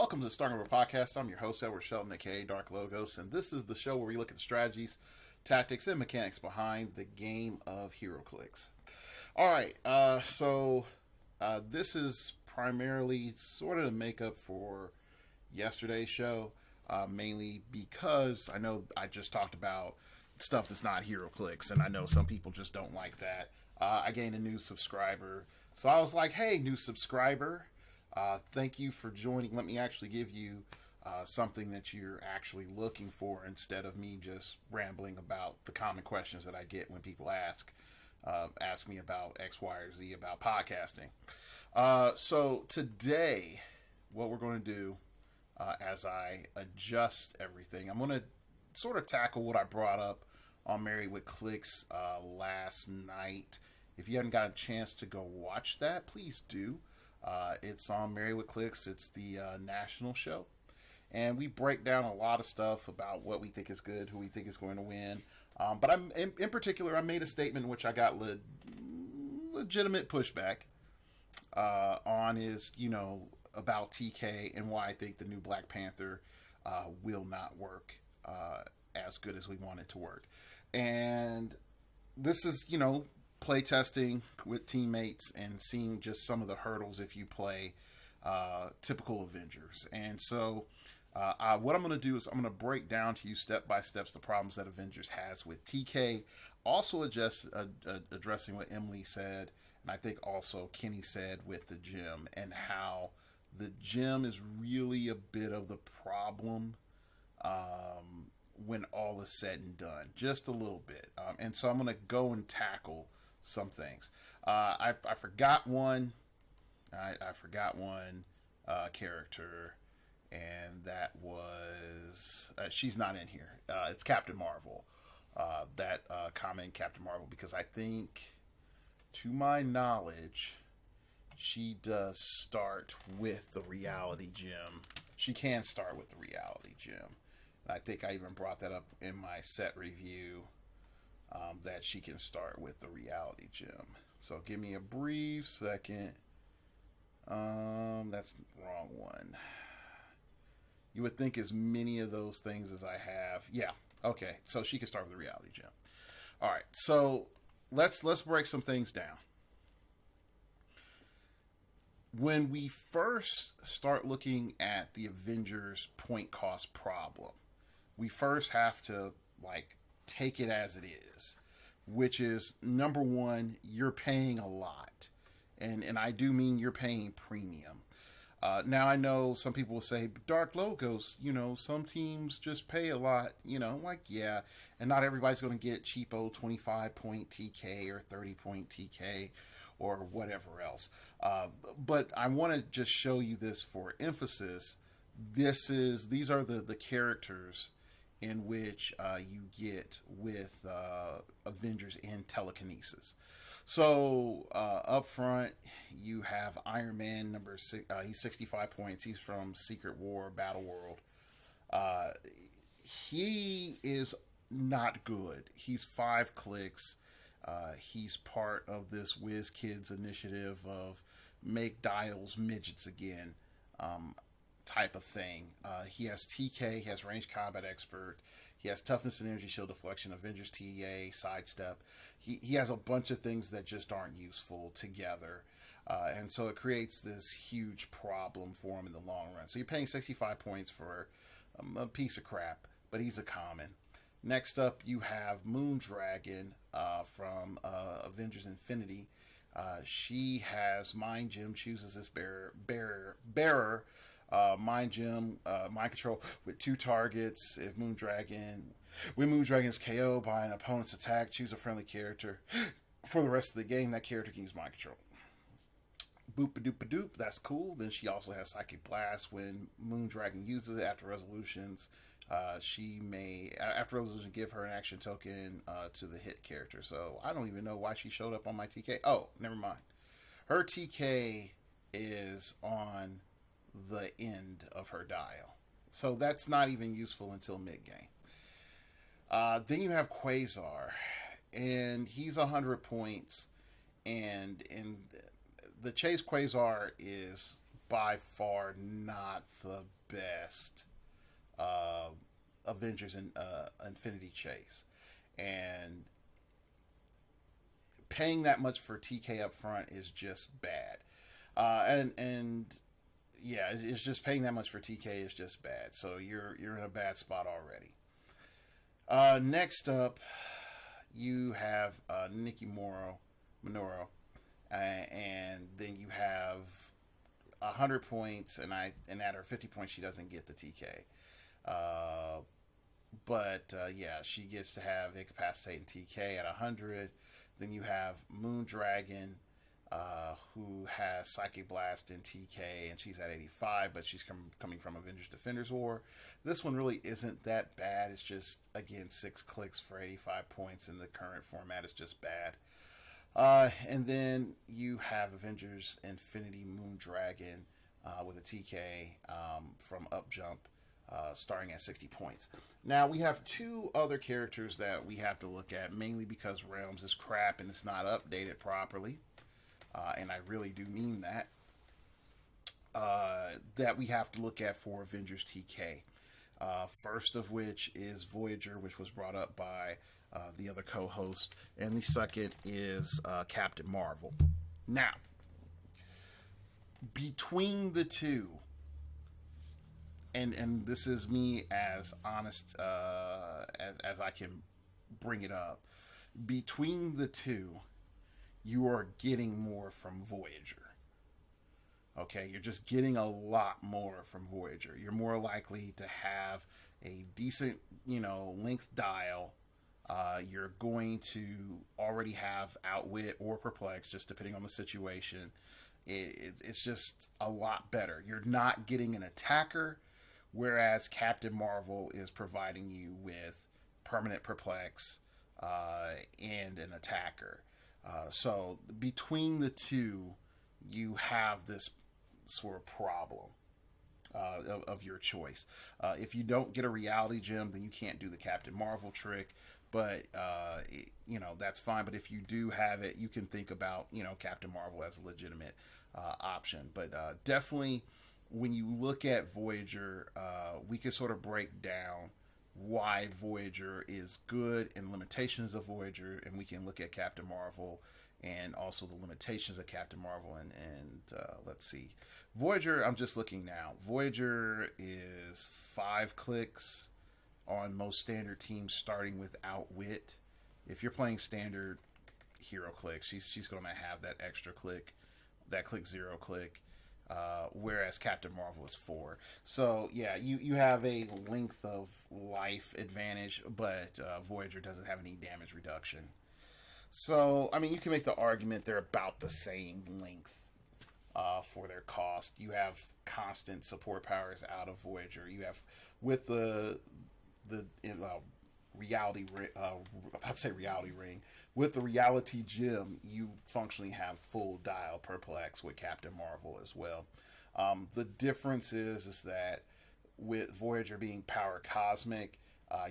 Welcome to the Starting Over Podcast. I'm your host, Edward Shelton, aka Dark Logos, and this is the show where we look at the strategies, tactics, and mechanics behind the game of heroclix. Alright, this is primarily sort of the makeup for yesterday's show, mainly because I know I just talked about stuff that's not heroclix, and I know some people just don't like that. I gained a new subscriber, so I was like, hey, new subscriber, thank you for joining. Let me actually give you something that you're actually looking for instead of me just rambling about the common questions that I get when people ask me about X, Y, or Z about podcasting. So today, what we're going to do as I adjust everything, I'm going to sort of tackle what I brought up on Married with Clicks last night. If you haven't got a chance to go watch that, please do. It's on Married with Clicks. It's the national show. And we break down a lot of stuff about what we think is good, who we think is going to win. But in particular, I made a statement in which I got legitimate pushback on about TK and why I think the new Black Panther will not work as good as we want it to work. And this is, play testing with teammates and seeing just some of the hurdles if you play typical Avengers. And so what I'm going to do is I'm going to break down to you step by steps the problems that Avengers has with TK. Also addressing what Emily said, and I think also Kenny said with the gym, and how the gym is really a bit of the problem when all is said and done. Just a little bit. And so I'm going to go and tackle some things. I forgot one. I forgot one character, and that was she's not in here. It's Captain Marvel. That comment, Captain Marvel, because I think, to my knowledge, she does start with the reality gem. She can start with the reality gem. And I think I even brought that up in my set review. That she can start with the reality gem. So give me a brief second. That's the wrong one. You would think as many of those things as I have. Yeah, okay. So she can start with the reality gem. All right. So let's break some things down. When we first start looking at the Avengers point cost problem, we first have to take it as it is, which is, number one, you're paying a lot. And I do mean you're paying premium. Now, I know some people will say, Dark Logos, some teams just pay a lot, yeah. And not everybody's going to get cheapo 25-point TK or 30-point TK or whatever else. But I want to just show you this for emphasis. These are the characters in which you get with Avengers in telekinesis. So up front, you have Iron Man, number 6. He's 65 points. He's from Secret War Battle World. He is not good. He's 5 clicks. He's part of this Whiz Kids initiative of make dials midgets again. Type of thing. He has TK, he has range combat expert, he has toughness and energy shield deflection, Avengers TA, sidestep. He has a bunch of things that just aren't useful together. And so it creates this huge problem for him in the long run. So you're paying 65 points for a piece of crap, but he's a common. Next up, you have Moondragon from Avengers Infinity. She has Mind Gem, chooses this bearer. Mind Gem, Mind Control with 2 targets. When Moondragon is KO'd by an opponent's attack, choose a friendly character. For the rest of the game, that character can use Mind Control. Boop-a-doop-a-doop, that's cool. Then she also has Psychic Blast. When Moondragon uses it after resolutions, she may, after resolution, give her an action token to the hit character. So I don't even know why she showed up on my TK. Oh, never mind. Her TK is on the end of her dial. So that's not even useful until mid-game. Then you have Quasar, and he's 100 points, and the Chase Quasar is by far not the best uh, Avengers in Infinity Chase, and paying that much for TK up front is just bad. And yeah, it's just paying that much for TK is just bad. So you're in a bad spot already. Next up, you have Nikki Minoru, and then you have 100 points, and at her 50 points, she doesn't get the TK. But yeah, she gets to have incapacitating TK at 100. Then you have Moondragon, who has Psychic Blast in TK, and she's at 85, but she's coming from Avengers Defenders War. This one really isn't that bad. It's just, again, 6 clicks for 85 points in the current format is just bad. And then you have Avengers Infinity Moondragon with a TK from Up Jump, starting at 60 points. Now, we have 2 other characters that we have to look at, mainly because Realms is crap and it's not updated properly. And I really do mean that. That we have to look at for Avengers TK. First of which is Voyager, which was brought up by the other co-host. And the second is Captain Marvel. Now, between the two, and this is me as honest as I can bring it up, between the two, you are getting more from Voyager. Okay, you're just getting a lot more from Voyager. You're more likely to have a decent, length dial. You're going to already have Outwit or Perplex, just depending on the situation. It's just a lot better. You're not getting an attacker, whereas Captain Marvel is providing you with permanent Perplex and an attacker. So between the two, you have this sort of problem of your choice. If you don't get a reality gem, then you can't do the Captain Marvel trick, but that's fine. But if you do have it, you can think about Captain Marvel as a legitimate option. But definitely, when you look at Voyager, we can sort of break down why Voyager is good and limitations of Voyager, and we can look at Captain Marvel and also the limitations of Captain Marvel. And let's see, Voyager, I'm just looking now. Voyager is 5 clicks on most standard teams, starting with Outwit. If you're playing standard heroclix, she's going to have that extra click, that click 0 click. Whereas Captain Marvel is 4. So yeah, you have a length of life advantage, but Voyager doesn't have any damage reduction. So I mean, you can make the argument they're about the same length for their cost. You have constant support powers out of Voyager. You have with the reality ring. With the reality gem, you functionally have full dial Perplex with Captain Marvel as well. The difference is that with Voyager being power cosmic,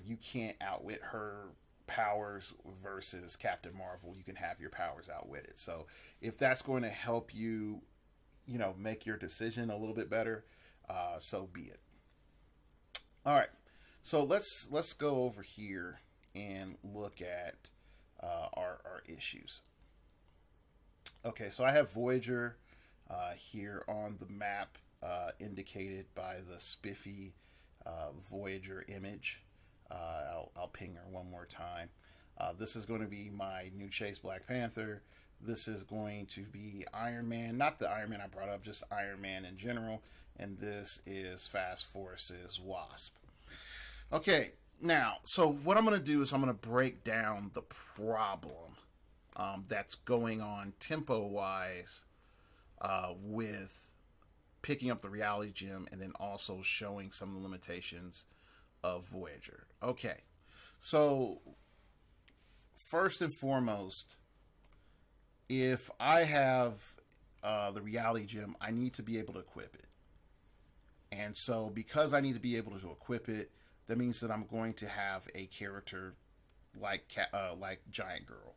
you can't outwit her powers, versus Captain Marvel, you can have your powers outwitted. So if that's going to help you, make your decision a little bit better, so be it. All right. So let's go over here and look at our issues. Okay, so I have Voyager here on the map, indicated by the spiffy Voyager image. I'll ping her one more time. This is going to be my new Chase Black Panther. This is going to be Iron Man, not the Iron Man I brought up, just Iron Man in general. And this is Fast Force's Wasp. Okay, now, so what I'm going to do is I'm going to break down the problem that's going on tempo-wise with picking up the reality gem, and then also showing some of the limitations of Voyager. Okay, so first and foremost, if I have the reality gem, I need to be able to equip it. And so because I need to be able to equip it, that means that I'm going to have a character like Giant Girl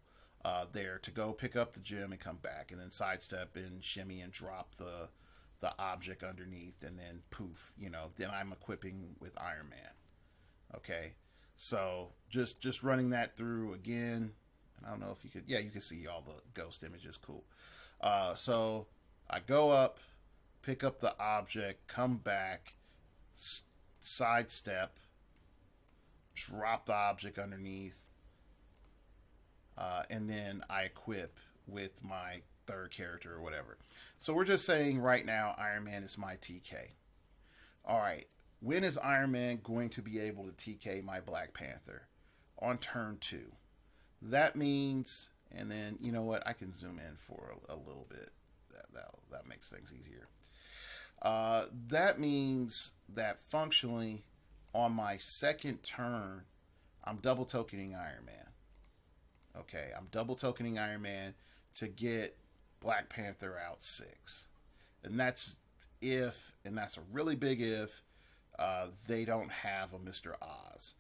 there to go pick up the gem and come back, and then sidestep and shimmy and drop the the object underneath, and then poof, then I'm equipping with Iron Man. Okay, so just running that through again. And I don't know if you could, yeah, you can see all the ghost images. Cool. So I go up, pick up the object, come back, sidestep, drop the object underneath, and then I equip with my third character or whatever. So we're just saying right now Iron Man is my TK. All right, when is Iron Man going to be able to TK my Black Panther? On turn 2. That means, and then you know what, I can zoom in for a little bit. That makes things easier. That means that functionally on my second turn, I'm double tokening Iron Man. Okay, I'm double tokening Iron Man to get Black Panther out 6. And that's if, and that's a really big if, they don't have a Mr. Oz.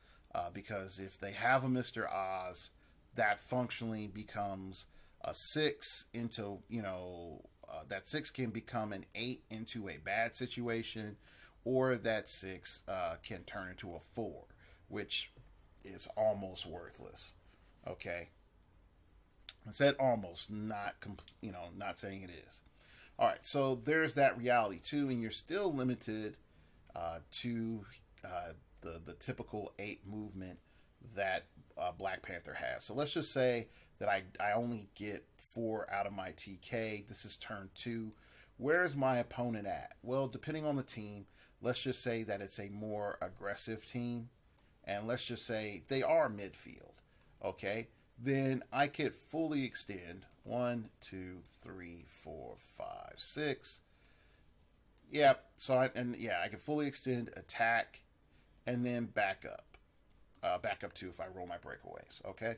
Because if they have a Mr. Oz, that functionally becomes a 6 into, that 6 can become an 8 into a bad situation, or that 6 can turn into a 4, which is almost worthless. Okay, I said almost, not not saying it is. All right, so there's that reality too, and you're still limited to the typical 8 movement that Black Panther has. So let's just say that I only get 4 out of my TK. This is turn 2. Where is my opponent at? Well, depending on the team, let's just say that it's a more aggressive team, and let's just say they are midfield. Okay, then I could fully extend 1, 2, 3, 4, 5, 6. Yeah, so I can fully extend, attack, and then back up. Back up 2 if I roll my breakaways. Okay,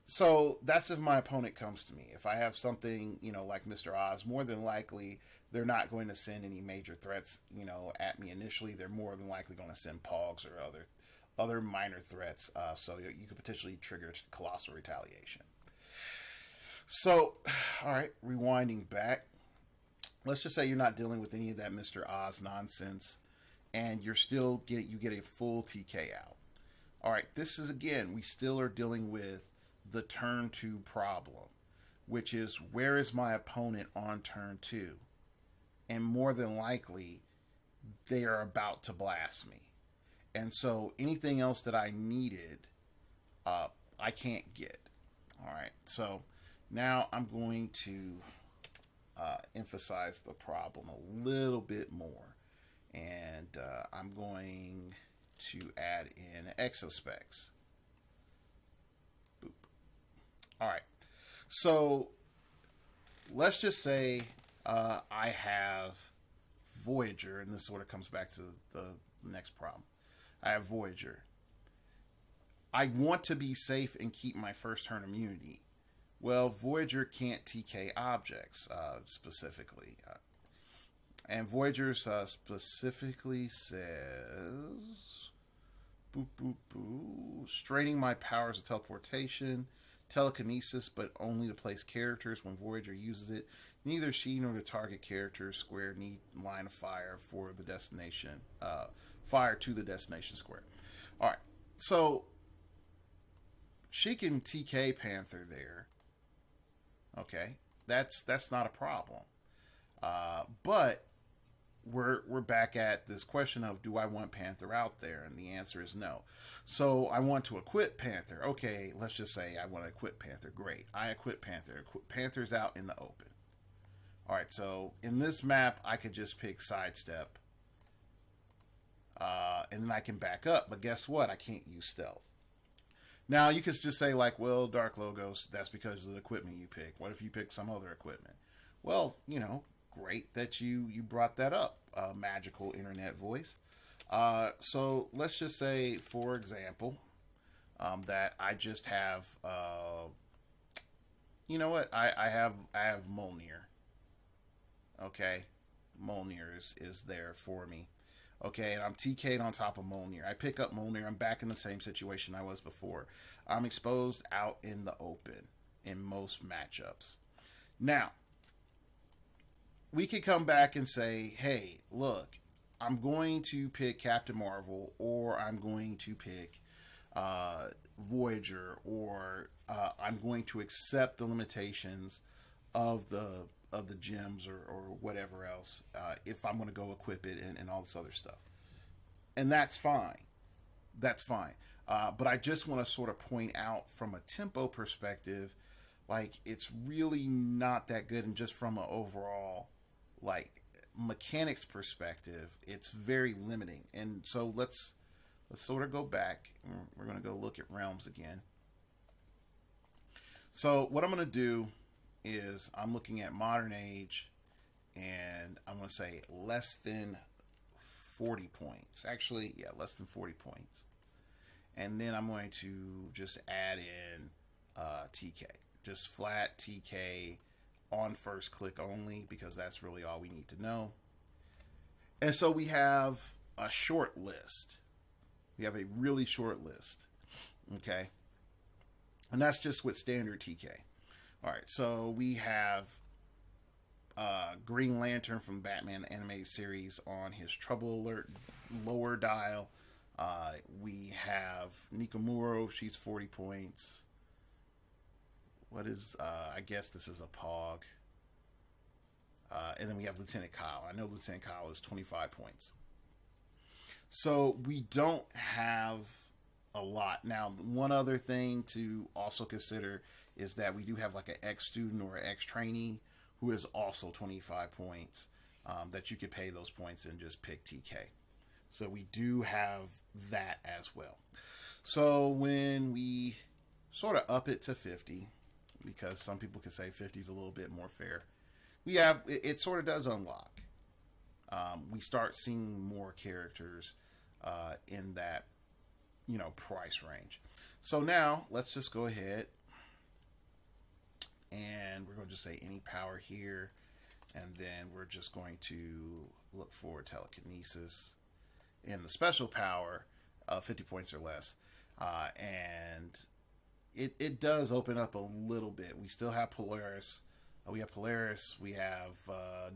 so that's if my opponent comes to me. If I have something, like Mr. Oz, more than likely they're not going to send any major threats, at me initially. They're more than likely going to send Pogs or other minor threats. So you could potentially trigger colossal retaliation. So, all right, rewinding back. Let's just say you're not dealing with any of that Mr. Oz nonsense, and you get a full TK out. All right, this is, again, we still are dealing with the turn 2 problem, which is, where is my opponent on turn 2? And more than likely, they are about to blast me. And so anything else that I needed, I can't get. All right, so now I'm going to emphasize the problem a little bit more. And I'm going to add in exospecs. Boop. All right. So let's just say I have Voyager, and this sort of comes back to the next problem. I have Voyager. I want to be safe and keep my first turn immunity. Well, Voyager can't TK objects specifically. And Voyager specifically says, boop, boop, boop, straining my powers of teleportation, telekinesis, but only to place characters when Voyager uses it. Neither she nor the target character square need line of fire for the destination, fire to the destination square. All right, so she can TK Panther there. Okay, that's not a problem. But we're back at this question of, do I want Panther out there? And the answer is no. So I want to equip Panther. Okay, let's just say I want to equip Panther. Great. I equip Panther. Panther's out in the open. All right, so in this map, I could just pick sidestep. And then I can back up. But guess what? I can't use stealth. Now, you could just say, like, well, Dark Logos, that's because of the equipment you pick. What if you pick some other equipment? Well, great that you brought that up, magical internet voice. So let's just say, for example, that I just have, you know what? I have Mjolnir. Okay, Mjolnir is there for me. Okay, and I'm TK'd on top of Mjolnir. I pick up Mjolnir. I'm back in the same situation I was before. I'm exposed out in the open in most matchups. Now, we could come back and say, hey, look, I'm going to pick Captain Marvel, or I'm going to pick Voyager, or I'm going to accept the limitations of the gems, or whatever else, if I'm going to go equip it, and all this other stuff. And that's fine. That's fine. But I just want to sort of point out from a tempo perspective, like, it's really not that good. And just from an overall, like, mechanics perspective, it's very limiting. And so let's sort of go back. We're going to go look at realms again. So what I'm going to do is I'm looking at modern age, and I'm going to say less than 40 points. Actually, yeah, less than 40 points. And then I'm going to just add in TK. Just flat TK on first click only, because that's really all we need to know. And so we have a short list. We have a really short list. Okay. And that's just with standard TK. All right. So we have Green Lantern from Batman animated series on his Trouble Alert lower dial. We have Nikamuro. She's 40 points. What is, I guess this is a POG. And then we have Lieutenant Kyle. I know Lieutenant Kyle is 25 points. So we don't have a lot. Now, one other thing to also consider is that we do have like an ex-student or an ex-trainee who is also 25 points, that you could pay those points and just pick TK. So we do have that as well. So when we sort of up it to 50, because some people could say 50 is a little bit more fair, we have, it sort of does unlock. We start seeing more characters in that, price range. So now let's just go ahead and we're going to just say any power here, and then we're just going to look for telekinesis in the special power of 50 points or less. And it does open up a little bit. We still have Polaris. We have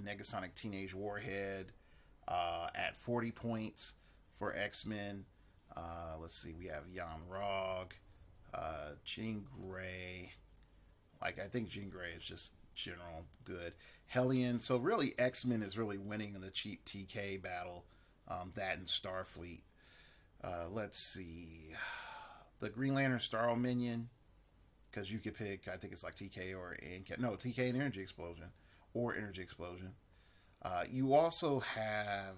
Negasonic Teenage Warhead at 40 points for X-Men. Let's see, we have Jan Rog, Jean Grey. Like, I think Jean Grey is just general good. Hellion. So really, X-Men is really winning in the cheap TK battle. That and Starfleet. Let's see. The Green Lantern Starro Minion. Because you could pick, I think it's like TK or TK and Energy Explosion. Or Energy Explosion. You also have,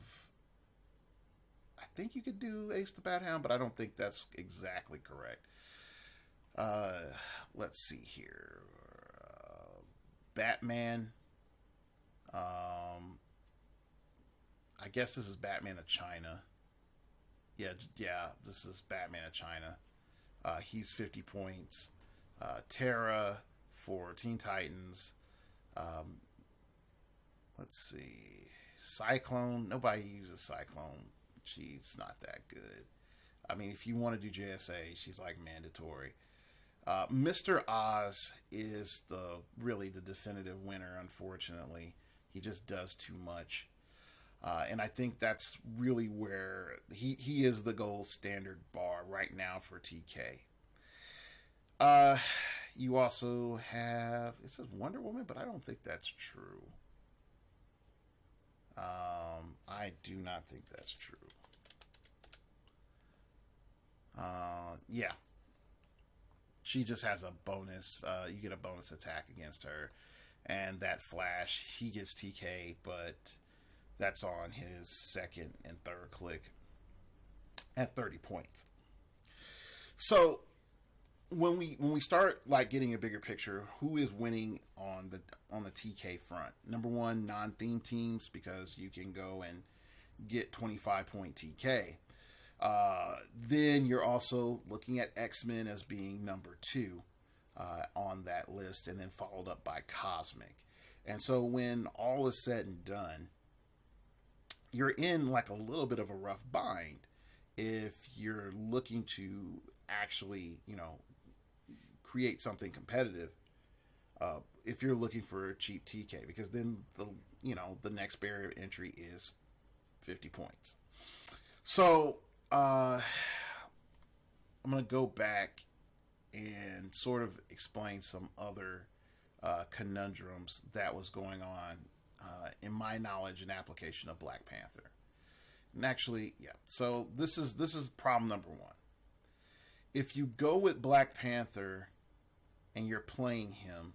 I think you could do Ace the Bat Hound, but I don't think that's exactly correct. Let's see here. Batman. I guess this is Batman of China. Yeah, this is Batman of China. He's 50 points. Terra for Teen Titans. Let's see. Cyclone. Nobody uses Cyclone. She's not that good. I mean, if you want to do JSA, she's like mandatory. Mr. Oz is really the definitive winner, unfortunately. He just does too much. And I think that's really where he is the gold standard bar right now for TK. You also have, it says Wonder Woman, but I don't think that's true. I do not think that's true. Yeah. She just has a bonus. You get a bonus attack against her. And that Flash, he gets TK, but that's on his second and third click at 30 points. So when we start like getting a bigger picture, who is winning on the TK front? Number one, non-theme teams, because you can go and get 25-point TK. Then you're also looking at X-Men as being number two on that list, and then followed up by Cosmic. And so when all is said and done, you're in like a little bit of a rough bind if you're looking to actually, create something competitive. if you're looking for a cheap TK, because then the next barrier of entry is 50 points. So I'm gonna go back and sort of explain some other conundrums that was going on in my knowledge and application of Black Panther. And actually, yeah. So this is problem number one. If you go with Black Panther and you're playing him,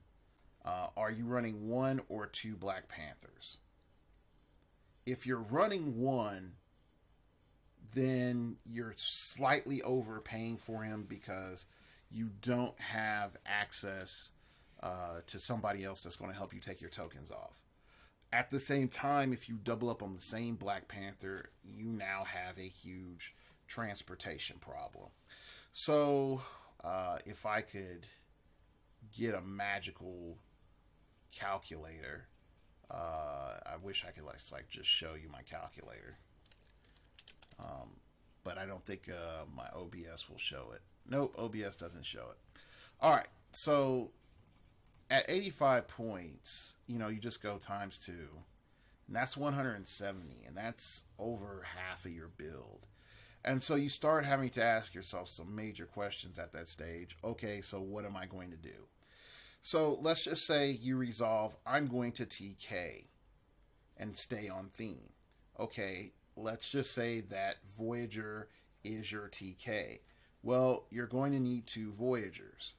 are you running one or two Black Panthers? If you're running one, then you're slightly overpaying for him because you don't have access to somebody else that's going to help you take your tokens off. At the same time, if you double up on the same Black Panther, you now have a huge transportation problem. So, if I could get a magical calculator, I wish I could like just show you my calculator. But I don't think my OBS will show it. Nope, OBS doesn't show it. All right, so at 85 points, you just go times 2, and that's 170, and that's over half of your build. And so you start having to ask yourself some major questions at that stage. Okay, so what am I going to do? So let's just say you resolve, I'm going to TK and stay on theme. Okay, let's just say that Voyager is your TK. Well, you're going to need 2 Voyagers.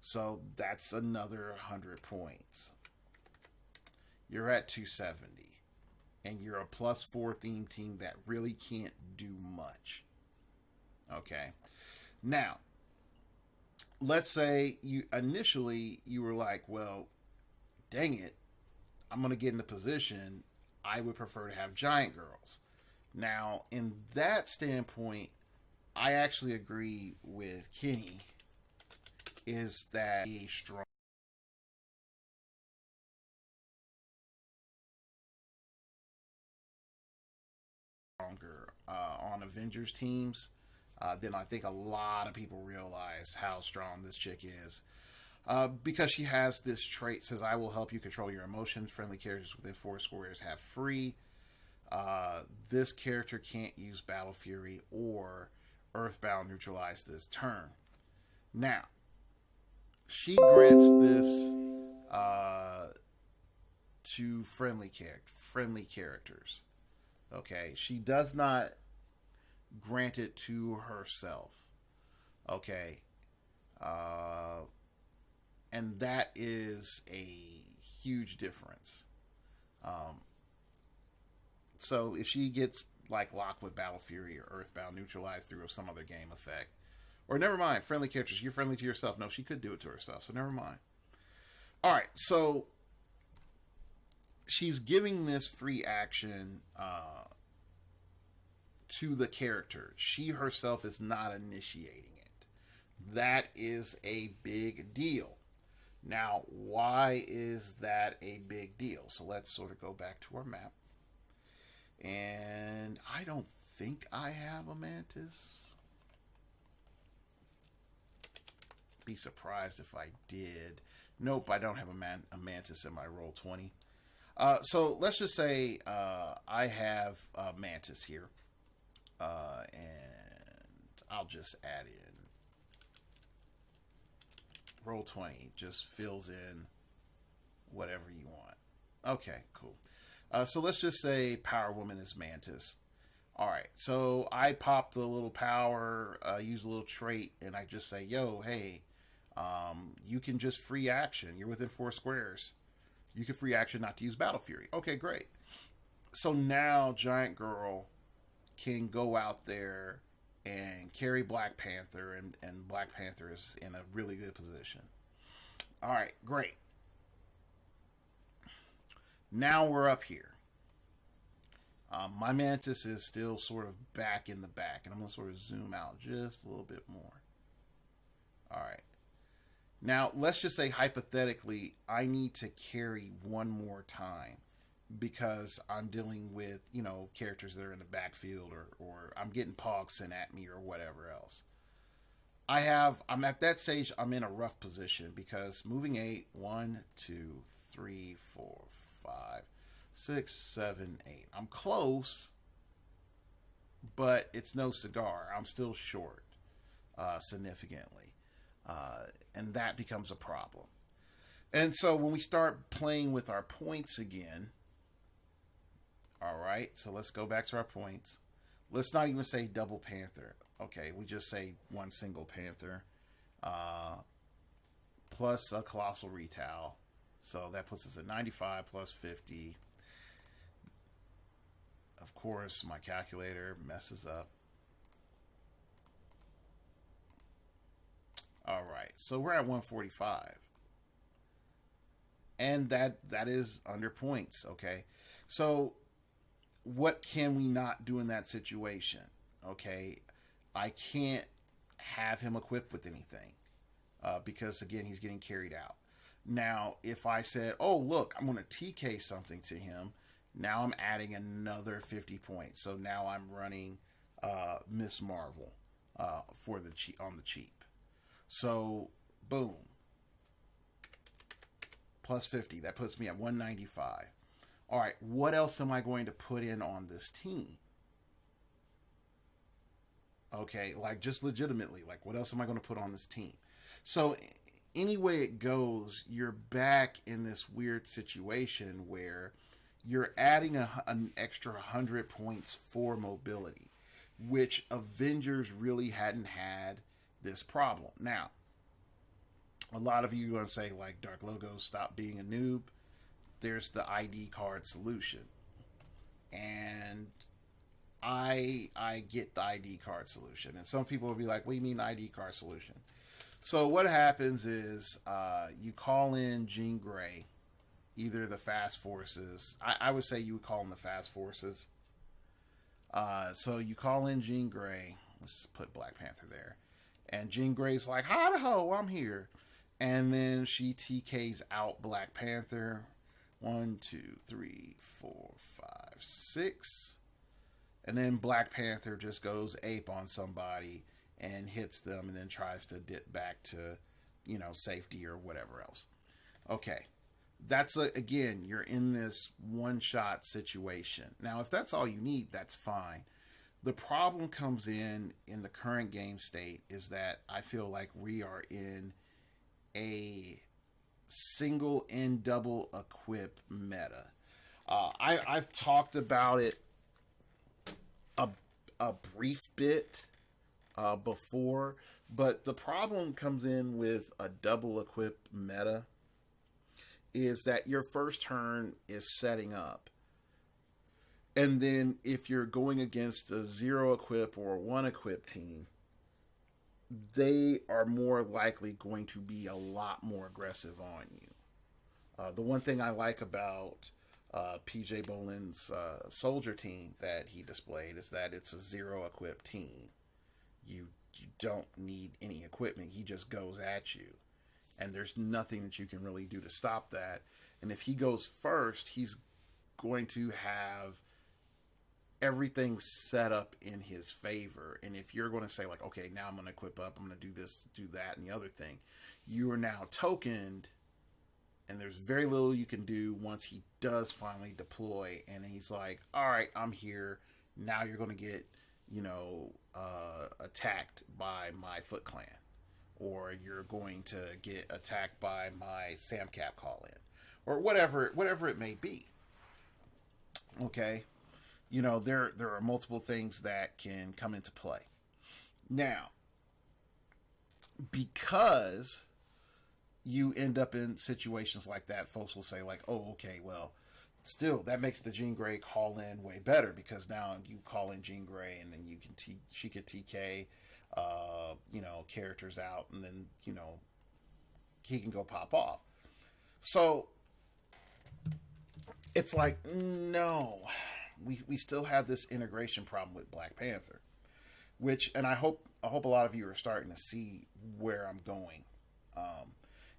So that's another 100 points. You're at 270. And you're a +4 theme team that really can't do much. Okay. Now, let's say you were like, well, dang it, I'm going to get in a position I would prefer to have giant girls. Now, in that standpoint, I actually agree with Kenny, is that a stronger on Avengers teams than I think a lot of people realize how strong this chick is. Because she has this trait, says, I will help you control your emotions. Friendly characters within 4 squares have free. This character can't use Battle Fury or Earthbound neutralize this turn. Now, she grants this to friendly characters. Okay, she does not grant it to herself. Okay, and that is a huge difference. So if she gets like locked with Battle Fury or Earthbound neutralized through some other game effect, or never mind, friendly characters, you're friendly to yourself. No, she could do it to herself, so never mind. All right, so she's giving this free action to the character. She herself is not initiating it. That is a big deal. Now, why is that a big deal? So let's sort of go back to our map. And I don't think I have a Mantis. Be surprised if I did. Nope, I don't have a Mantis in my roll 20. So let's just say I have a Mantis here. And I'll just add in roll 20. Just fills in whatever you want. Okay, cool. So let's just say Power Woman is Mantis. All right, so I pop the little power, use a little trait, and I just say, yo, hey, you can just free action. You're within 4 squares. You can free action not to use Battle Fury. Okay, great. So now Giant Girl can go out there and carry Black Panther, and Black Panther is in a really good position. All right, great. Now we're up here. My Mantis is still sort of back in the back, and I'm going to sort of zoom out just a little bit more. All right. Now, let's just say hypothetically, I need to carry one more time because I'm dealing with, characters that are in the backfield or I'm getting pogs sent at me or whatever else. I'm at that stage, I'm in a rough position because moving 8, 1, 2, 3, 4, 5, 6, 7, 8. I'm close, but it's no cigar. I'm still short significantly. And that becomes a problem. And so when we start playing with our points again, all right, so let's go back to our points. Let's not even say double panther. Okay, we just say one single panther plus a colossal retail. So that puts us at 95 plus 50. Of course, my calculator messes up. All right, so we're at 145. And that is under points, okay? So what can we not do in that situation? Okay, I can't have him equipped with anything because, again, he's getting carried out. Now, if I said, oh, look, I'm going to TK something to him, now I'm adding another 50 points. So now I'm running Miss Marvel for the on the cheap. So, boom. Plus 50. That puts me at 195. All right, what else am I going to put in on this team? Okay, like just legitimately, like what else am I going to put on this team? So any way it goes, you're back in this weird situation where you're adding an extra 100 points for mobility, which Avengers really hadn't had this problem. Now, a lot of you are going to say, like, Dark Logo, stop being a noob. There's the ID card solution. And I get the ID card solution. And some people will be like, what do you mean ID card solution? So what happens is you call in Jean Grey, either the Fast Forces. I would say you would call them the Fast Forces. So you call in Jean Grey. Let's put Black Panther there. And Jean Grey's like, hi ho, I'm here. And then she TKs out Black Panther. 1, 2, 3, 4, 5, 6. And then Black Panther just goes ape on somebody and hits them and then tries to dip back to, safety or whatever else. Okay. That's, again, you're in this one-shot situation. Now, if that's all you need, that's fine. The problem comes in the current game state is that I feel like we are in a single and double equip meta. I've talked about it a brief bit before, but the problem comes in with a double equip meta is that your first turn is setting up. And then if you're going against a 0 equip or a 1 equip team, they are more likely going to be a lot more aggressive on you. The one thing I like about PJ Bolin's soldier team that he displayed is that it's a 0 equip team. You don't need any equipment. He just goes at you. And there's nothing that you can really do to stop that. And if he goes first, he's going to have everything set up in his favor. And if you're going to say, like, okay, now I'm going to equip up, I'm going to do this, do that, and the other thing, you are now tokened, and there's very little you can do once he does finally deploy. And he's like, all right, I'm here. Now you're going to get, attacked by my Foot Clan. Or you're going to get attacked by my Samcap call-in. Or whatever it may be. Okay? There are multiple things that can come into play. Now, because you end up in situations like that, folks will say, like, oh, okay, well, still, that makes the Jean Grey call-in way better, because now you call in Jean Grey, and then you can she could TK, characters out, and then, he can go pop off. So, it's like, no, we still have this integration problem with Black Panther, and I hope a lot of you are starting to see where I'm going,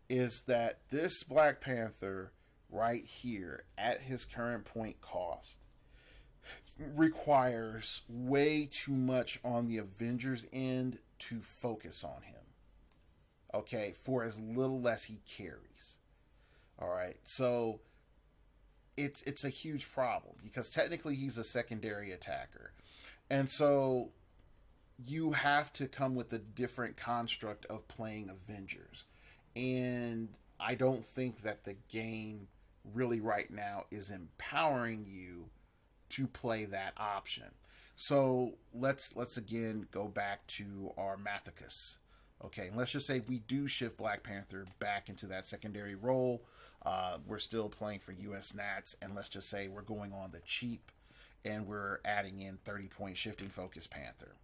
is that this Black Panther right here at his current point cost requires way too much on the Avengers end to focus on him. Okay, for as little as he carries. All right, so it's a huge problem because technically he's a secondary attacker, and so you have to come with a different construct of playing Avengers, and I don't think that the game really right now is empowering you to play that option. So let's again go back to our Mathicus. Okay, let's just say we do shift Black Panther back into that secondary role. We're still playing for US Nats, and let's just say we're going on the cheap and we're adding in 30-point shifting focus Panther.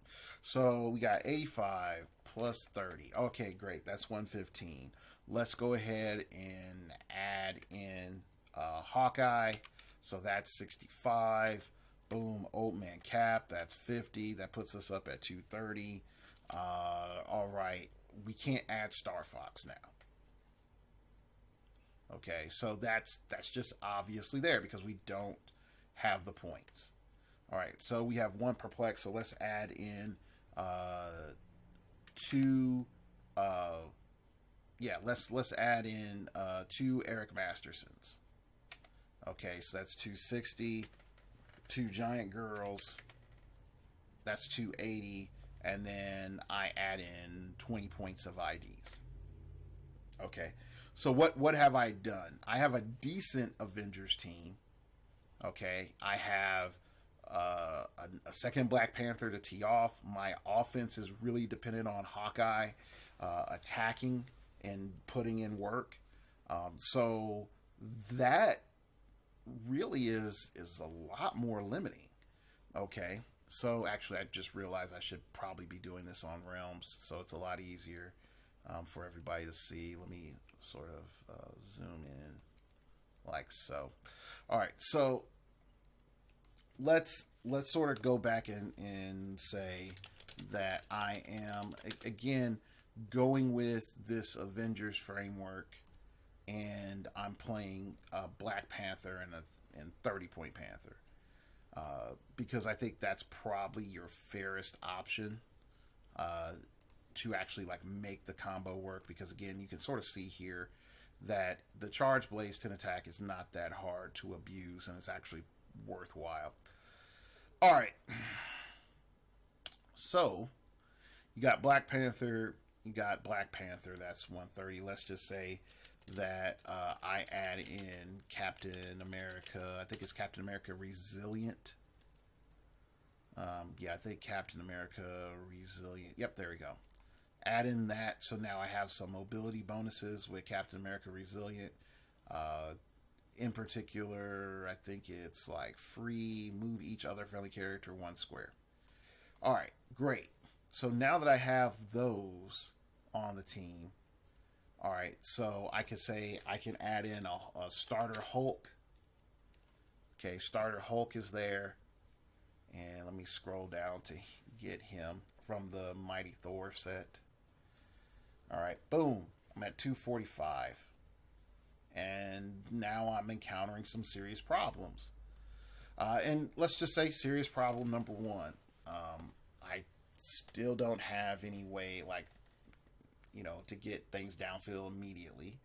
So we got 85 plus 30. Okay, great. That's 115. Let's go ahead and add in Hawkeye. So that's 65. Boom. Old Man Cap. That's 50. That puts us up at 230. All right. We can't add Star Fox now. Okay, so that's just obviously there because we don't have the points. All right, so we have one perplex. So let's add in two. Let's add in two Eric Mastersons. Okay, so that's 260. Two Giant Girls. That's 280, and then I add in 20 points of IDs. Okay. So what have I done? I have a decent Avengers team. Okay, I have a second Black Panther to tee off. My offense is really dependent on Hawkeye attacking and putting in work. So that really is a lot more limiting. Okay, so actually I just realized I should probably be doing this on Realms, so it's a lot easier for everybody to see. Let me sort of zoom in like so. All right, so let's sort of go back and say that I am again going with this Avengers framework, and I'm playing Black Panther and 30-point Panther because I think that's probably your fairest option to actually like make the combo work, because again you can sort of see here that the Charge Blaze 10 attack is not that hard to abuse and it's actually worthwhile. All right, so you got Black Panther, that's 130. Let's just say that I add in Captain America. I think it's Captain America Resilient. I think Captain America Resilient. Yep, there we go. Add in that, so now I have some mobility bonuses with Captain America Resilient. In particular, I think it's like free, move each other friendly character 1 square. All right, great. So now that I have those on the team, all right, so I can say I can add in a starter Hulk. Okay, starter Hulk is there. And let me scroll down to get him from the Mighty Thor set. All right, boom. I'm at 245. And now I'm encountering some serious problems. And let's just say serious problem number 1. I still don't have any way, like, to get things downfield immedately.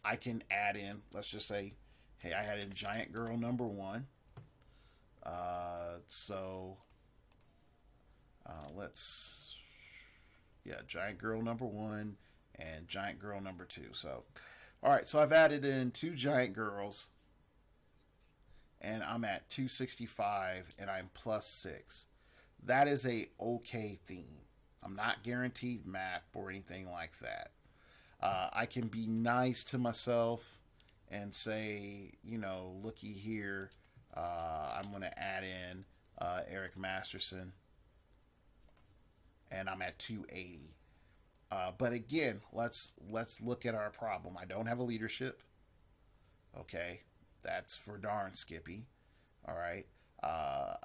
I can add in, let's just say, hey, I had in Giant Girl number 1. Giant Girl number 1 and Giant Girl number 2. So, all right, so I've added in 2 Giant Girls, and I'm at 265, and I'm plus 6. That is a okay theme. I'm not guaranteed map or anything like that. I can be nice to myself and say, looky here, I'm going to add in Eric Masterson, and I'm at 280. But again, let's look at our problem. I don't have a leadership. Okay, that's for darn Skippy. All right. I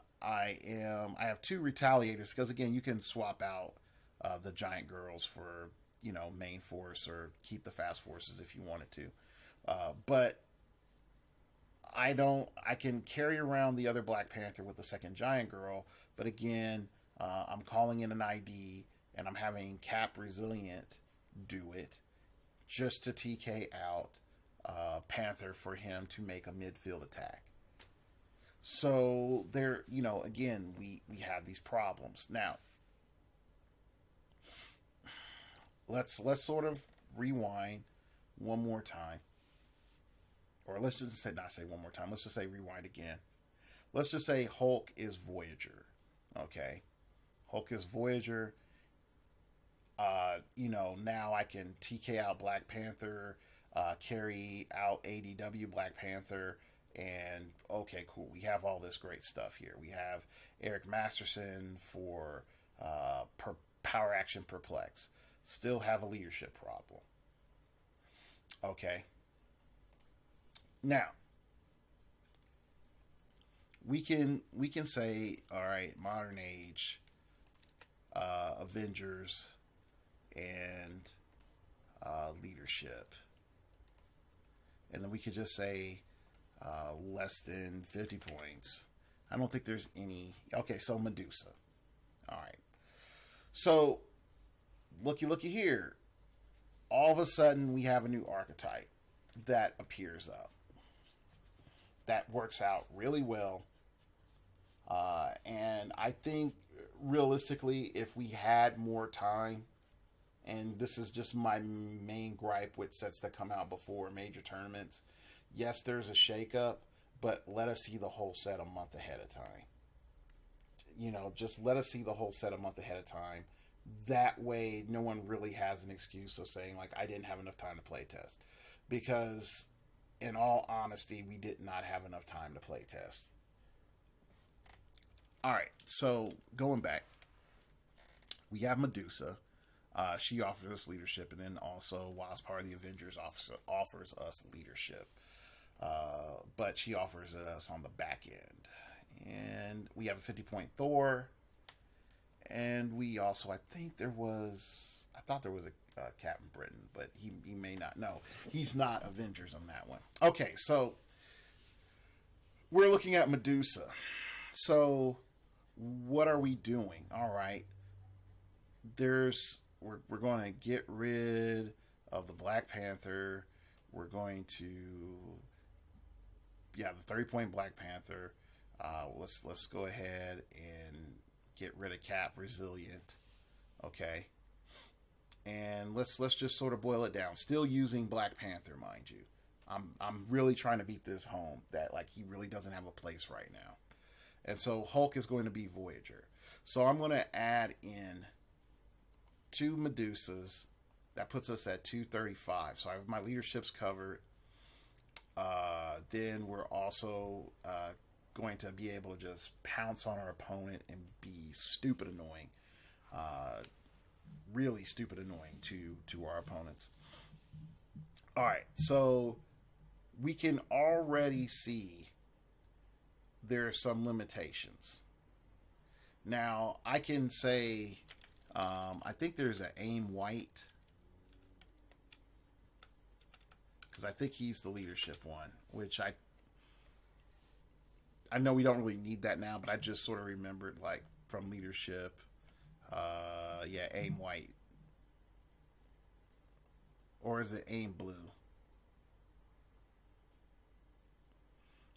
have 2 retaliators because again, you can swap out the Giant Girls for main force or keep the fast forces if you wanted to. But I can carry around the other Black Panther with the second Giant Girl, but again, I'm calling in an ID and I'm having Cap Resilient do it just to TK out Panther for him to make a midfield attack. So there, again, we have these problems. Now, let's sort of rewind one more time. Or let's just not say one more time. Let's just say rewind again. Let's just say Hulk is Voyager. Okay? Hulk is Voyager. Now I can TK out Black Panther, carry out ADW Black Panther, and okay, cool. We have all this great stuff here. We have Eric Masterson for Power Action Perplex. Still have a leadership problem. Okay. Now, we can say, all right, modern age, Avengers, and leadership, and then we could just say less than 50 points. I don't think there's any. Okay, so Medusa. All right. So, looky here. All of a sudden, we have a new archetype that appears up. That works out really well. And I think, realistically, if we had more time, and this is just my main gripe with sets that come out before major tournaments, yes, there's a shakeup, but let us see the whole set a month ahead of time. Just let us see the whole set a month ahead of time. That way, no one really has an excuse of saying, like, I didn't have enough time to play test. Because, in all honesty, we did not have enough time to play test. Alright, so, going back. We have Medusa. She offers us leadership, and then also, while as part of the Avengers, offers us leadership. But she offers it us on the back end. And we have a 50-point Thor. And we also, I thought there was a Captain Britain, but he may not. No, he's not Avengers on that one. Okay, so we're looking at Medusa. So what are we doing? All right, we're going to get rid of the Black Panther. We're going to the 30-point Black Panther. Let's go ahead and get rid of Cap Resilient. Okay. And let's just sort of boil it down. Still using Black Panther, mind you. I'm really trying to beat this home that like he really doesn't have a place right now. And so Hulk is going to be Voyager. So I'm going to add in 2 Medusas. That puts us at 235. So I have my leaderships covered. Then we're also going to be able to just pounce on our opponent and be stupid annoying. Really stupid annoying to our opponents. Alright, so we can already see there are some limitations. Now, I can say, I think there's an Aim White, because I think he's the leadership one, which I know we don't really need that now, but I just sort of remembered, like, from leadership, Aim White. Or is it Aim Blue?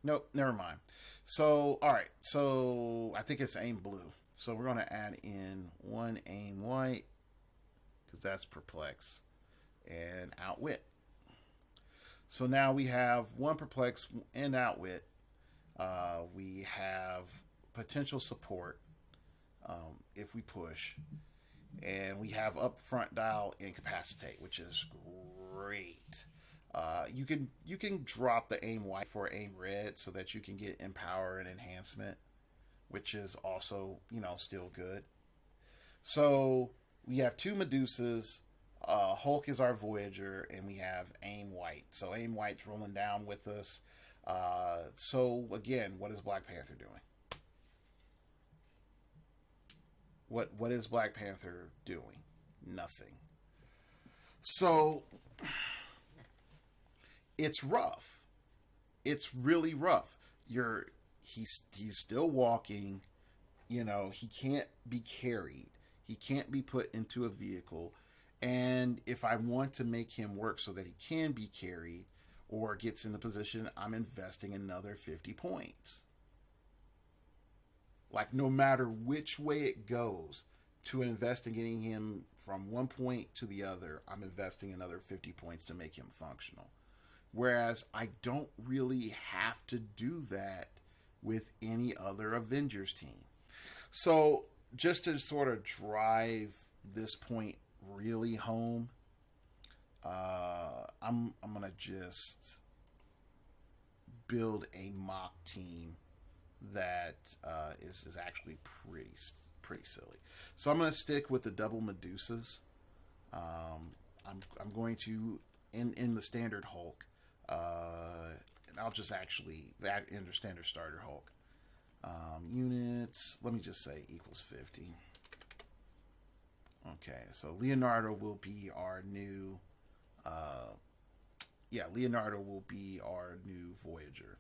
Nope, never mind. So, alright, so I think it's Aim Blue. So we're going to add in 1 Aim White, because that's Perplex, and Outwit. So now we have 1 Perplex and Outwit. We have potential support if we push. And we have upfront dial Incapacitate, which is great. You can drop the Aim White for Aim Red so that you can get Empower and Enhancement, which is also, still good. So we have 2 Medusas. Hulk is our Voyager, and we have Aim White. So Aim White's rolling down with us. So again, what is Black Panther doing? What is Black Panther doing? Nothing. So it's rough. it's really rough. He's still walking. You know, he can't be carried. He can't be put into a vehicle. And if I want to make him work so that he can be carried or gets in the position, I'm investing another 50 points. Like, no matter which way it goes, to invest in getting him from one point to the other, I'm investing another 50 points to make him functional. Whereas I don't really have to do that with any other Avengers team. So, just to sort of drive this point really home, I'm gonna just build a mock team that is actually pretty silly. So I'm gonna stick with the double Medusas. I'm going to in the standard Hulk, and I'll just actually that in the standard starter Hulk. Units, let me just say equals 50. Okay, so Leonardo will be our new, Leonardo will be our new Voyager.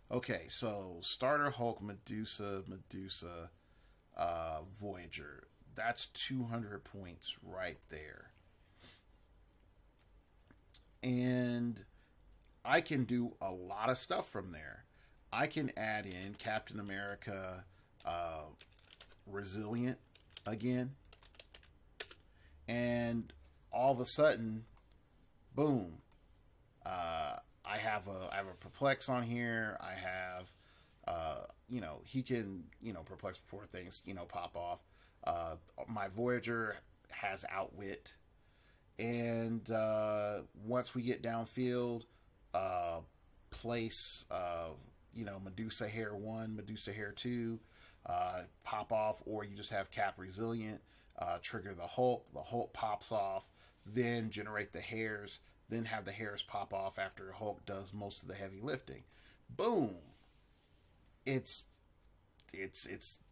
Okay, so starter Hulk, Medusa, Voyager. That's 200 points right there. And I can do a lot of stuff from there. I can add in Captain America Resilient again. And all of a sudden, boom. I have a perplex on here. I have, he can, perplex before things, pop off. My Voyager has outwit. And once we get downfield, place Medusa Hair 1, Medusa Hair 2, pop off, or you just have Cap Resilient, trigger the Hulk pops off, then generate the hairs, then have the hairs pop off after Hulk does most of the heavy lifting. Boom. It's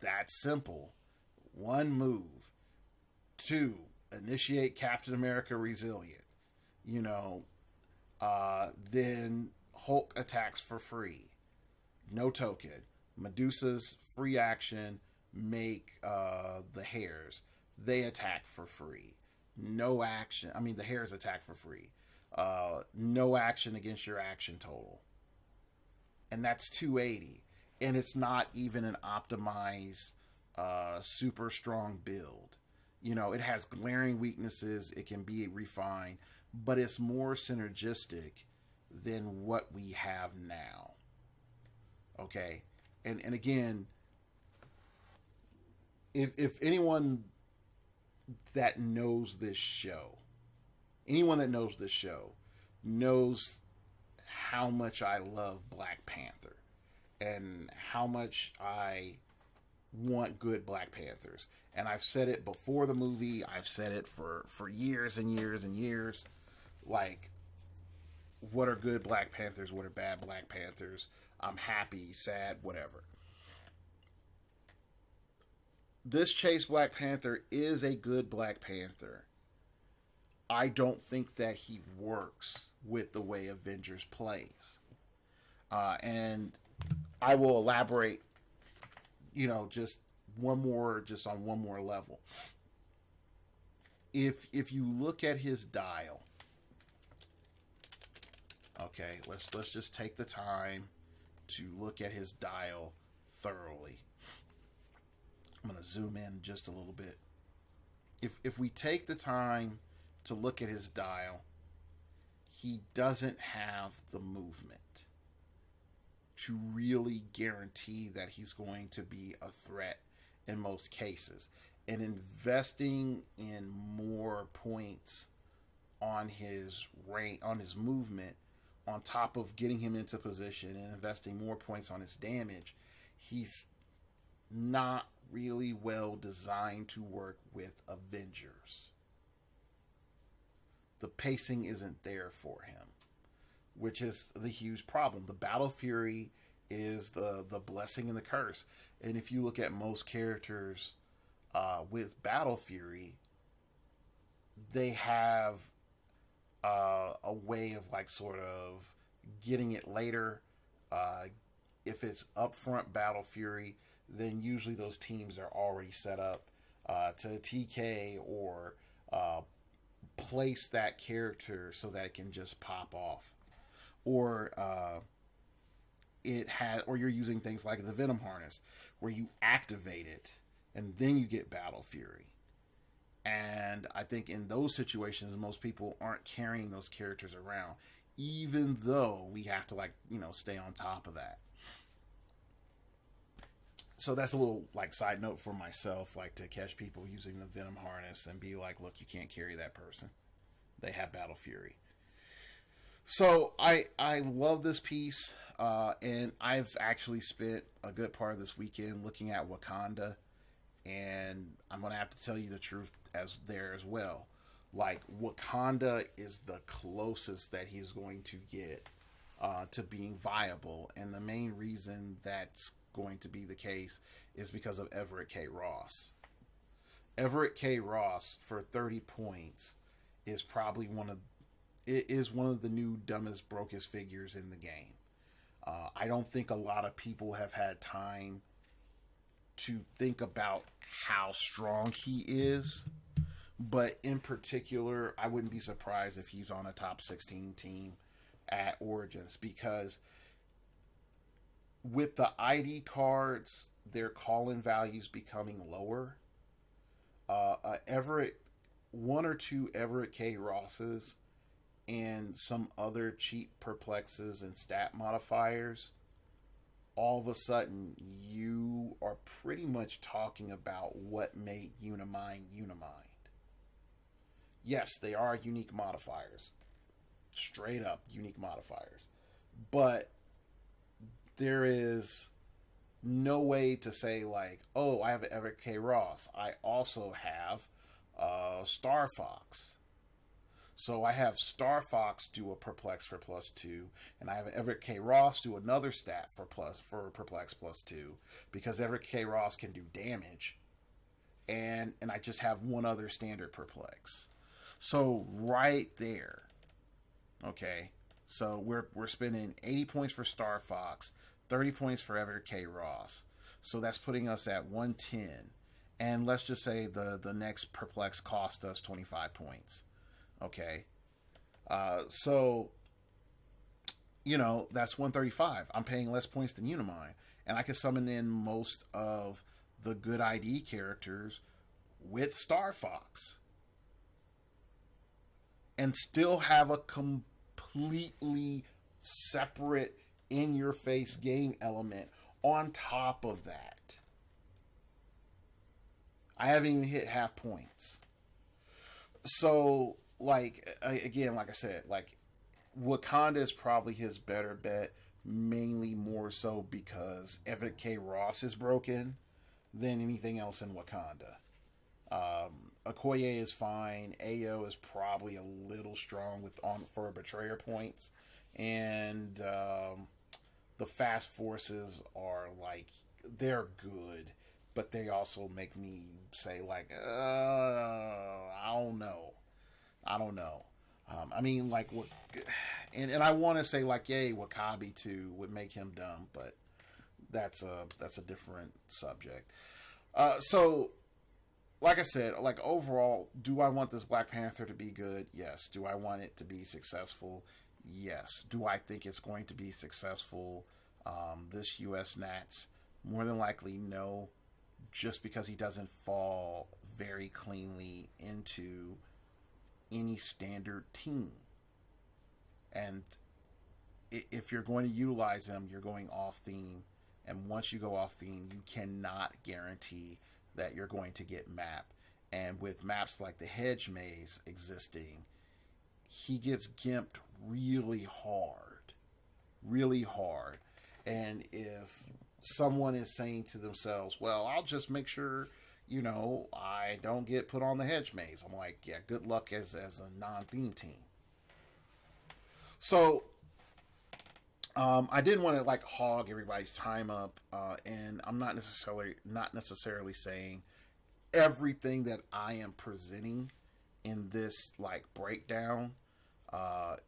that simple. One move. 2, initiate Captain America Resilient. Then Hulk attacks for free. No token. Medusa's free action, make the hairs. They attack for free. No action. I mean, the hairs attack for free. No action against your action total. And that's 280. And it's not even an optimized, super strong build. It has glaring weaknesses. It can be refined. But it's more synergistic than what we have now. Okay? And again, if anyone that knows this show, knows how much I love Black Panther and how much I want good Black Panthers. And I've said it before the movie. I've said it for years and years and years. Like, what are good Black Panthers? What are bad Black Panthers? I'm happy, sad, whatever. This Chase Black Panther is a good Black Panther. I don't think that he works with the way Avengers plays. And I will elaborate, just on one more level. If you look at his dial, okay, let's just take the time to look at his dial thoroughly. I'm going to zoom in just a little bit. If we take the time to look at his dial, he doesn't have the movement to really guarantee that he's going to be a threat in most cases. And investing in more points on his movement, on top of getting him into position and investing more points on his damage, he's not really well designed to work with Avengers. The pacing isn't there for him, which is the huge problem. The Battle Fury is the blessing and the curse. And if you look at most characters with Battle Fury, they have a way of sort of getting it later, If it's upfront Battle Fury, then usually those teams are already set up to TK or place that character so that it can just pop off. Or or you're using things like the Venom Harness, where you activate it and then you get Battle Fury. And I think in those situations, most people aren't carrying those characters around, even though we have to stay on top of that. So that's a little side note for myself, to catch people using the Venom Harness and be like, look, you can't carry that person. They have Battle Fury. So I love this piece, and I've actually spent a good part of this weekend looking at Wakanda, and I'm going to have to tell you the truth as well. Wakanda is the closest that he's going to get to being viable, and the main reason that's going to be the case is because of Everett K. Ross. Everett K. Ross for 30 points is probably one of the new dumbest, brokest figures in the game. I don't think a lot of people have had time to think about how strong he is, but in particular, I wouldn't be surprised if he's on a top 16 team at Origins, because with the ID cards, their call-in values becoming lower. One or two Everett K. Rosses and some other cheap perplexes and stat modifiers, all of a sudden you are pretty much talking about what made Unimind Unimind. Yes, they are unique modifiers. Straight up unique modifiers. But there is no way to say oh, I have an Everett K. Ross. I also have Star Fox. So I have Star Fox do a perplex for +2, and I have Everett K. Ross do another stat for perplex +2, because Everett K. Ross can do damage, and I just have one other standard perplex. So right there, okay. So we're spending 80 points for Star Fox, 30 points for Everett K. Ross. So that's putting us at 110. And let's just say the next perplex cost us 25 points. Okay. So, that's 135. I'm paying less points than Unimind. And I can summon in most of the good ID characters with Star Fox. And still have a completely separate in-your-face game element on top of that. I haven't even hit half points. So, again, like I said, Wakanda is probably his better bet, mainly more so because Everett K. Ross is broken than anything else in Wakanda. Okoye is fine. Ayo is probably a little strong for Betrayer points. And the Fast Forces are they're good, but they also make me say I don't know. And I want to say yay, Wakabi too would make him dumb, but that's a different subject. So like I said, overall, do I want this Black Panther to be good? Yes. Do I want it to be successful? Yes. Do I think it's going to be successful this US Nats? More than likely, no. Just because he doesn't fall very cleanly into any standard team. And if you're going to utilize him, you're going off theme. And once you go off theme, you cannot guarantee that you're going to get map. And with maps like the Hedge Maze existing, he gets gimped really hard. Really hard. And if someone is saying to themselves, well, I'll just make sure, I don't get put on the Hedge Maze, I'm like, yeah, good luck as a non-theme team. So I didn't want to hog everybody's time up, and I'm not necessarily saying everything that I am presenting in this breakdown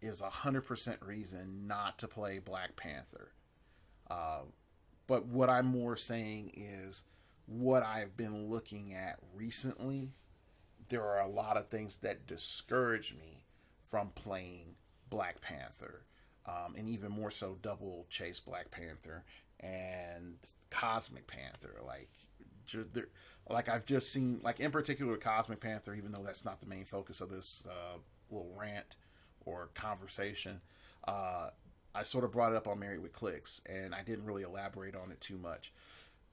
is 100% reason not to play Black Panther. But what I'm more saying is what I've been looking at recently. There are a lot of things that discourage me from playing Black Panther, and even more so Double Chase Black Panther and Cosmic Panther. Like I've just seen, like in particular Cosmic Panther, even though that's not the main focus of this little rant or conversation. I sort of brought it up on Married with Clicks, and I didn't really elaborate on it too much.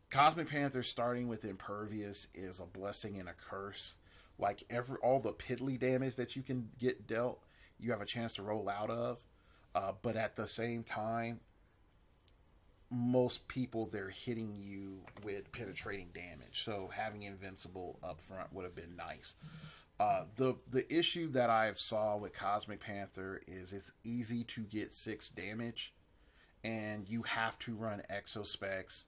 Cosmic Panther starting with Impervious is a blessing and a curse. Like all the piddly damage that you can get dealt, you have a chance to roll out of. But at the same time, most people, they're hitting you with penetrating damage. So having Invincible up front would have been nice. The issue that I've saw with Cosmic Panther is it's easy to get 6 damage, and you have to run Exospecs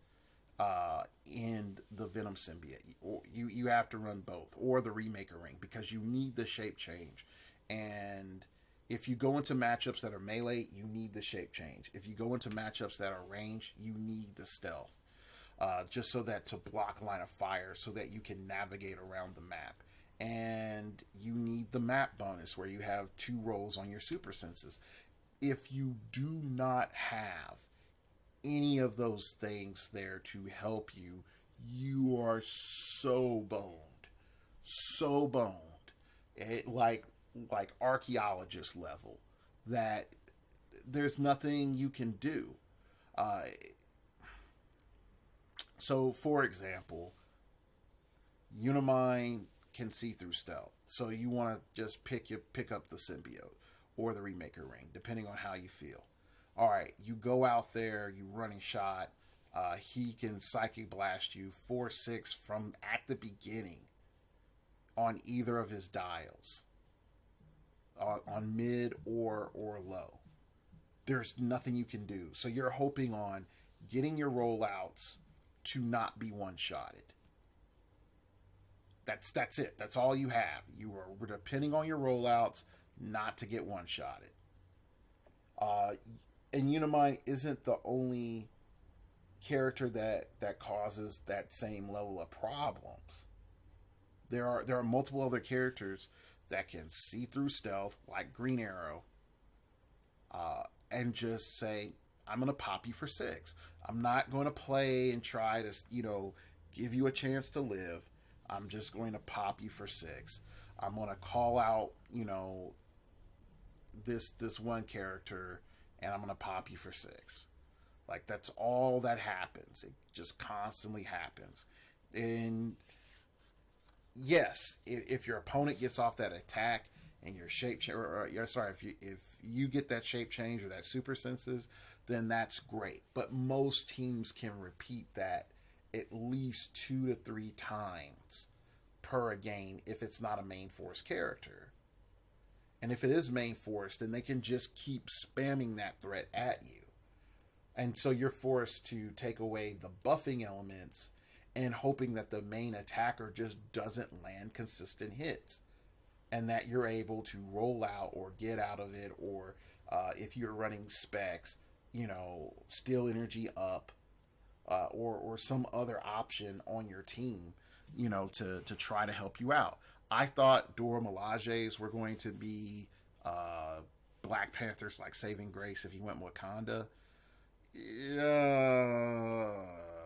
in the Venom symbiote. Or you have to run both, or the Remaker ring, because you need the shape change. And if you go into matchups that are melee, you need the shape change. If you go into matchups that are range, you need the stealth. Just so that to block line of fire, so that you can navigate around the map. And you need the map bonus where you have 2 rolls on your super senses. If you do not have any of those things there to help you, you are so boned. So boned. Like archaeologist level, that there's nothing you can do. So, for example, Unimind can see through stealth. So you want to just pick up the symbiote or the Remaker ring, depending on how you feel. All right, you go out there, you running shot. He can psychic blast you 4/6 from at the beginning on either of his dials, on mid or low. There's nothing you can do. So you're hoping on getting your rollouts to not be one-shotted. That's it. That's all you have. You are depending on your rollouts not to get one-shotted. And Unimind isn't the only character that causes that same level of problems. There are multiple other characters that can see through stealth, like Green Arrow, and just say, I'm going to pop you for 6. I'm not going to play and try to, give you a chance to live. I'm just going to pop you for 6. I'm going to call out, this one character, and I'm going to pop you for 6. Like, that's all that happens. It just constantly happens. And yes, if your opponent gets off that attack and your shape if you get that shape change or that super senses, then that's great. But most teams can repeat that at least 2 to 3 times per game if it's not a main force character. And if it is main force, then they can just keep spamming that threat at you. And so you're forced to take away the buffing elements and hoping that the main attacker just doesn't land consistent hits. And that you're able to roll out or get out of it, or if you're running specs, steal energy up, or some other option on your team, to try to help you out. I thought Dora Milajes were going to be Black Panther's like saving grace if he went Wakanda.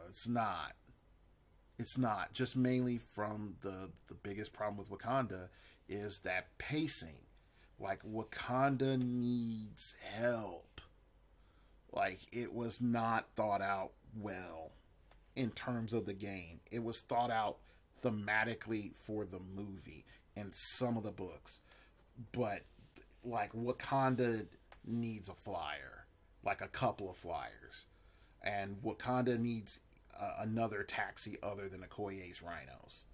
It's not. It's not. Just mainly from the biggest problem with Wakanda is that pacing. Like, Wakanda needs help. Like, it was not thought out well in terms of the game. It was thought out thematically for the movie and some of the books. But, like, Wakanda needs a flyer. Like, a couple of flyers. And Wakanda needs another taxi other than Okoye's rhinos.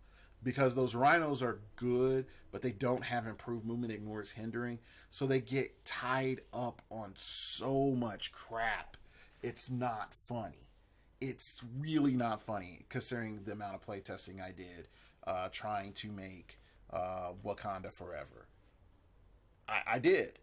Because those rhinos are good, but they don't have improved movement, ignores hindering. So they get tied up on so much crap. It's not funny. It's really not funny, considering the amount of playtesting I did trying to make Wakanda Forever. I did.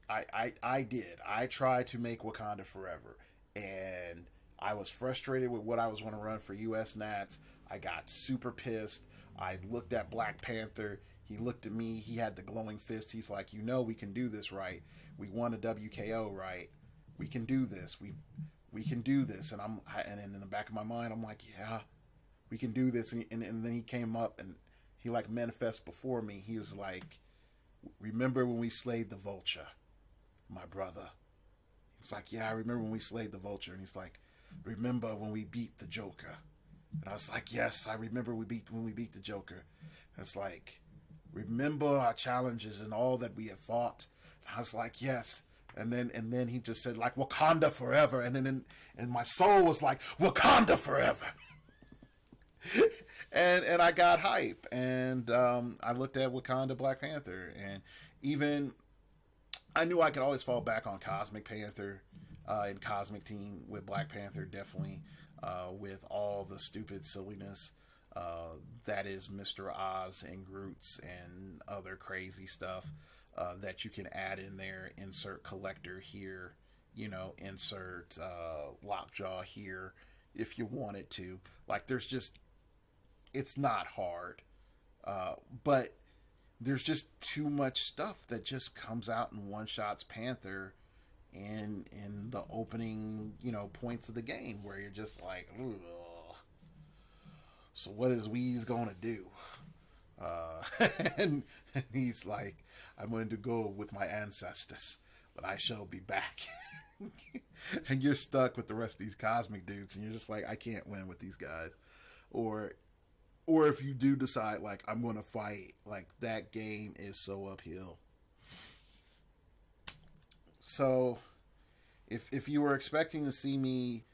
I did. I tried to make Wakanda Forever. And I was frustrated with what I was going to run for US Nats. I got super pissed. I looked at Black Panther. He looked at me. He had the glowing fist. He's like, we can do this, right? We won a WKO, right? We can do this. We can do this. And and in the back of my mind, I'm like, yeah, we can do this. And then he came up and he like manifests before me. He was like, remember when we slayed the vulture, my brother? He's like, yeah, I remember when we slayed the vulture. And he's like, remember when we beat the Joker? And I was like, yes, I remember when we beat the Joker. And it's like, remember our challenges and all that we have fought? And I was like, yes. And then he just said, like, Wakanda forever. And then and my soul was like, Wakanda forever. and I got hype. And I looked at Wakanda Black Panther. And even I knew I could always fall back on Cosmic Panther and Cosmic Team with Black Panther, definitely, with all the stupid silliness that is Mr. Oz and Groot's and other crazy stuff that you can add in there. Insert Collector here, insert Lockjaw here if you wanted to. Like, it's not hard, but there's just too much stuff that just comes out in one-shots Panther in the opening, points of the game where you're just like, ugh. So what is Weez gonna do? And he's like, I'm going to go with my ancestors, but I shall be back. And you're stuck with the rest of these cosmic dudes, and you're just like, I can't win with these guys. Or if you do decide, like, I'm going to fight, like, that game is so uphill. So, if you were expecting to see me,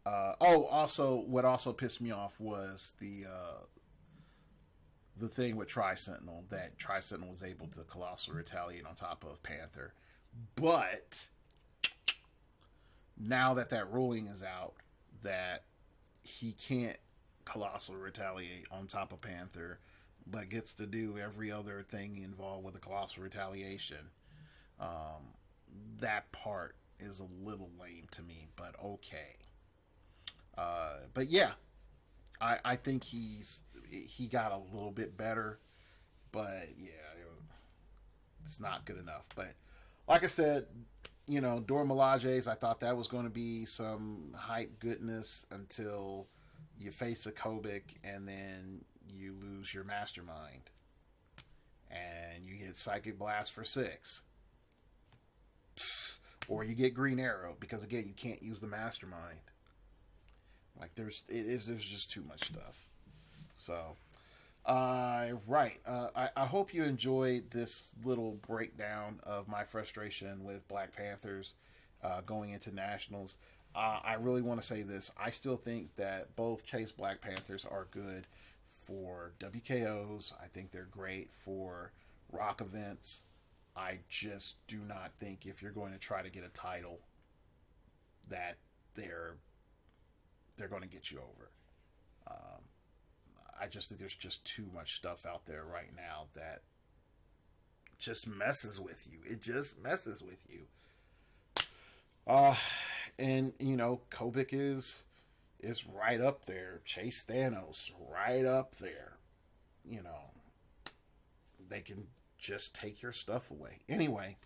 what also pissed me off was the thing with Tri-Sentinel, that Tri-Sentinel was able to Colossal Retaliate on top of Panther. But now that ruling is out, that he can't Colossal Retaliate on top of Panther, but gets to do every other thing involved with a Colossal Retaliation, that part is a little lame to me, but okay. But yeah, I think he got a little bit better, but yeah, it's not good enough. But like I said, Dora Milaje's, I thought that was going to be some hype goodness until you face a Kobik and then you lose your mastermind and you get Psychic Blast for 6. Or you get Green Arrow, because again, you can't use the mastermind. Like, there's just too much stuff. So, right. I hope you enjoyed this little breakdown of my frustration with Black Panthers going into Nationals. I really want to say this. I still think that both Chase Black Panthers are good for WKOs. I think they're great for rock events. I just do not think if you're going to try to get a title that they're going to get you over. I just think there's just too much stuff out there right now that just messes with you. It just messes with you. And Kobik is right up there. Chase Thanos, right up there. They can just take your stuff away. Anyway,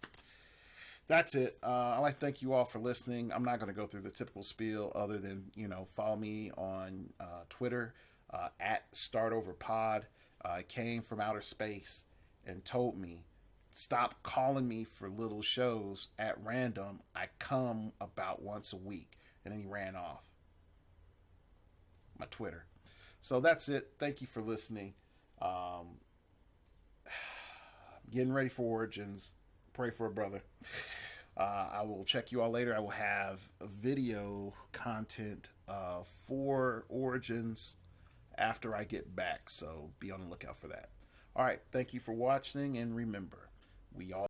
that's it. I'd like to thank you all for listening. I'm not going to go through the typical spiel other than, follow me on Twitter at StartOverPod. Came from outer space and told me, stop calling me for little shows at random. I come about once a week. And then he ran off. My Twitter. So that's it. Thank you for listening. Getting ready for Origins. Pray for a brother. I will check you all later. I will have video content for Origins after I get back. So be on the lookout for that. All right. Thank you for watching. And remember, we all